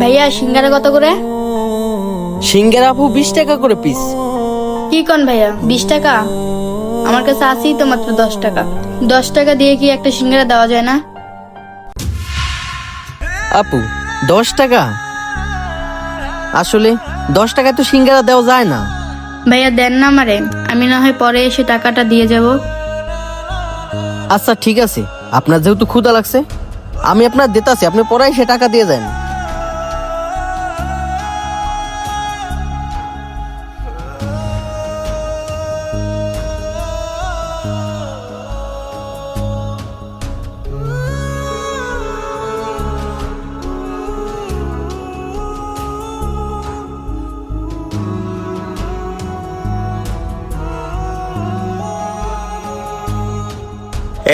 ভাইয়া সিঙ্গারা কত করে? সিঙ্গারা আপু 20 টাকা করে পিস। কি কোন ভাইয়া 20 টাকা? আমার কাছে আছেই তো মাত্র 10 টাকা। 10 টাকা দিয়ে কি একটা সিঙ্গারা দেওয়া যায় না? আপু 10 টাকা? আসলে 10 টাকায় তো সিঙ্গারা দেওয়া যায় না। ভাইয়া দেন না আমারে, আমি না হয় পরে এসে টাকাটা দিয়ে যাব। আচ্ছা ঠিক আছে, আপনার যেহেতু ক্ষুধা লাগছে আমি আপনার দিতাছি, আপনি পরে এসে টাকা দিয়ে যান।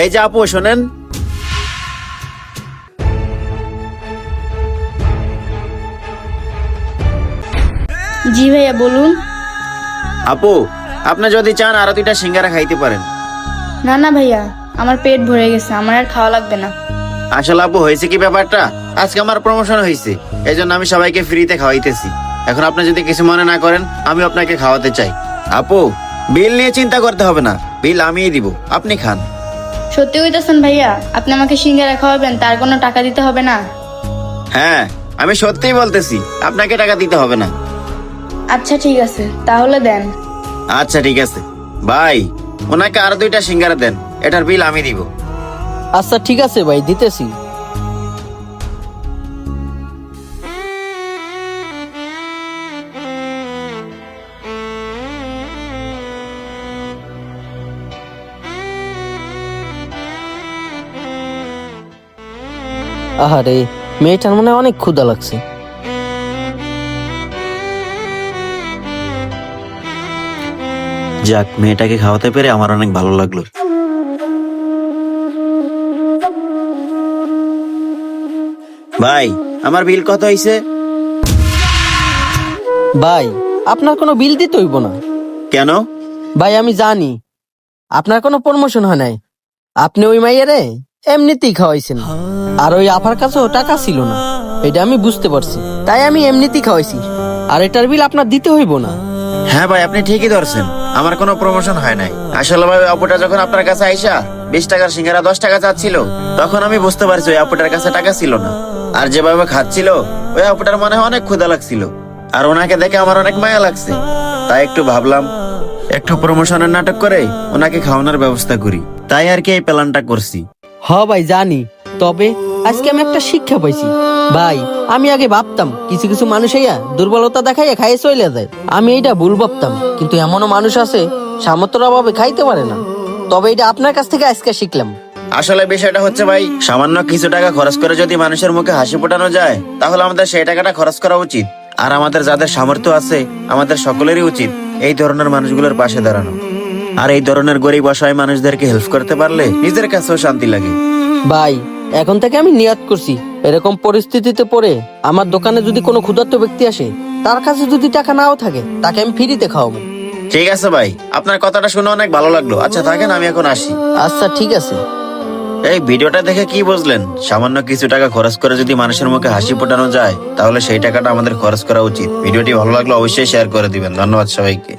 এই যে আপু শোনেন, জি ভাইয়া বলুন। আপু আপনি যদি চান আরো 2টা সিঙ্গারা খাইতে পারেন। না না ভাইয়া, আমার পেট ভরে গেছে, আমার আর খাওয়া লাগবে না। আসলে আপু হয়েছে কি ব্যাপারটা, আজকে আমার প্রমোশন হয়েছে, এই জন্য আমি সবাইকে ফ্রিতে খাওয়াইতেছি। এখন আপনি যদি কিছু মনে না করেন, আমি আপনাকে খাওয়াতে চাই। আপু বিল নিয়ে চিন্তা করতে হবে না, বিল আমিই দিব, আপনি খান। সত্যি কইতাছেন ভাইয়া? আপনি আমাকে সিঙ্গারা খাওয়াবেন, তার কোনো টাকা দিতে হবে না? হ্যাঁ আমি সত্যিই বলতেছি, আপনাকে টাকা দিতে হবে না। আচ্ছা ঠিক আছে, তাহলে দেন। আচ্ছা ঠিক আছে ভাই, ওনাকে আরো 2টা সিঙ্গারা দেন, এটার বিল আমি দিব। আচ্ছা ঠিক আছে ভাই, দিতেছি। আহারে, মেয়েটার মনে হয় অনেক ক্ষুধা লাগছে। যাক, মেয়েটাকে খাওয়াতে পেরে আমার অনেক ভালো লাগলো। ভাই আমার বিল কত হইছে? ভাই আপনার কোনো বিল দিতে হইব না। কেন? ভাই আমি জানি আপনার কোনো প্রমোশন হয় নাই, আপনি ওই মাইয়ারে এমনিতেই খাওয়াইছেন, আর ওই আপার কাছেও টাকা ছিল না, এটা আমি বুঝতে পারছি, তাই আমি এমনিতেই খাওয়াইছি, আর এটার বিল আপনার দিতে হইব না। হ্যাঁ ভাই আপনি ঠিকই ধরছেন, আমার কোনো প্রমোশন হয় নাই। আসলে ভাই আপুটা যখন আপনার কাছে আইসা 20 টাকার সিঙ্গারা 10 টাকা চাচ্ছিল, তখন আমি বুঝতে পারছি ওই আপুটার কাছে টাকা ছিল না। আর যেভাবে খাচ্ছিল, ওই আপুটার মনে হয় অনেক ক্ষুধা লাগছিল, আর ওনাকে দেখে আমার অনেক মায়া লাগছে, তাই একটু ভাবলাম একটু প্রমোশনের নাটক করে ওনাকে খাওয়ানোর ব্যবস্থা করি, তাই আর কি এই প্ল্যানটা করছি। হ ভাই জানি, তবে আজকে আমি একটা শিক্ষা পাইছি। ভাই আমি আগে ভাবতাম কিছু কিছু মানুষ ইয়া দুর্বলতা দেখাইয়া খাইয়ে চলে যায়, আমি এইটা ভুল ভাবতাম, কিন্তু এমনও মানুষ আছে সামর্থ্যের অভাবে খাইতে পারে না, তবে এটা আপনার কাছ থেকে আজকে শিখলাম। আসলে বিষয়টা হচ্ছে ভাই, সামান্য কিছু টাকা খরচ করে যদি মানুষের মুখে হাসি ফোটানো যায়, তাহলে আমাদের সেই টাকাটা খরচ করা উচিত। আর আমাদের যাদের সামর্থ্য আছে, আমাদের সকলেরই উচিত এই ধরনের মানুষগুলোর পাশে দাঁড়ানো। আর এই ধরনের গরিব অসহায় মানুষদেরকে হেল্প করতে পারলে নিজের কাছেও শান্তি লাগে। ভাই এখন থেকে আমি নিয়ত করছি, এরকম পরিস্থিতিতে পড়ে আমার দোকানে যদি কোনো ক্ষুধার্ত ব্যক্তি আসে, তার কাছে যদি টাকা নাও থাকে, তাকে আমি ফ্রিতে খাওয়াবো। ঠিক আছে ভাই, আপনার কথাটা শুনে অনেক ভালো লাগলো। আচ্ছা থাকেন, আমি এখন আসি। আচ্ছা ঠিক আছে। এই ভিডিওটা দেখে কি বুঝলেন? সামান্য কিছু টাকা খরচ করে যদি মানুষের মুখে হাসি ফোটানো যায়, তাহলে সেই টাকাটা আমাদের খরচ করা উচিত। ভিডিওটি ভালো লাগলো অবশ্যই শেয়ার করে দিবেন। ধন্যবাদ সবাইকে।